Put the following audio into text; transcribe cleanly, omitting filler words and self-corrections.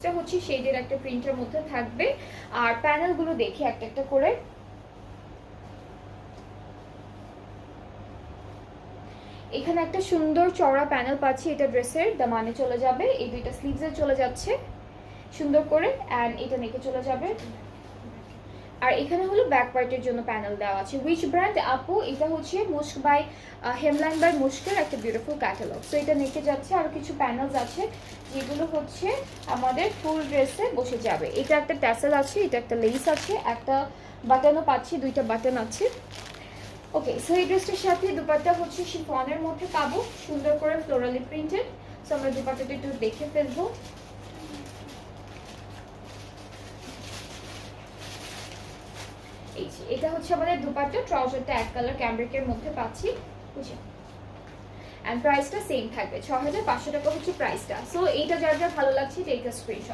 এটা হচ্ছে শেডের একটা প্রিন্টের মধ্যে থাকবে। আর প্যানেলগুলো দেখি একটা একটা করে। এখানে একটা সুন্দর চওড়া প্যানেল পাচ্ছি, এটা ড্রেসের দামানে চলে যাবে, এই দুইটা স্লিভসে চলে যাচ্ছে সুন্দর করে, অ্যান্ড এটা নেকে চলে যাবে। আর এখানে হলো ব্যাক পার্টের জন্য প্যানেল দেওয়া আছে। উইচ ব্র্যান্ড আপু? এটা হচ্ছে মুস্ক বাই হেমলাইন বাই মুস্কের একটা বিউটিফুল ক্যাটালগ। সো এটা নেকে যাচ্ছে, আর কিছু প্যানেলস আছে যেগুলো হচ্ছে আমাদের ফুল ড্রেসে বসে যাবে। এটা একটা ট্যাসেল আছে, এটা একটা লেস আছে, একটা বাটনও পাচ্ছি, দুইটা বাটন আছে। ওকে, সো এই ড্রেসটার সাথে দুপাট্টা হচ্ছে শিফনের মধ্যে পাবো, সুন্দর করে ফ্লোরালি প্রিন্টেড। সো আমরা দুপাট্টাটা একটু দেখে ফেলবো। এই যে এটা হচ্ছে আমাদের দুপাট্টা, ট্রাউজারটা এক কালার ক্যামব্রিকের মধ্যে পাচ্ছি, বুঝে। অ্যান্ড প্রাইসটা সেম থাকবে, 6500 টাকা হচ্ছে প্রাইসটা। সো এইটা যার যার ভালো লাগছে এটা স্ক্রিনশট।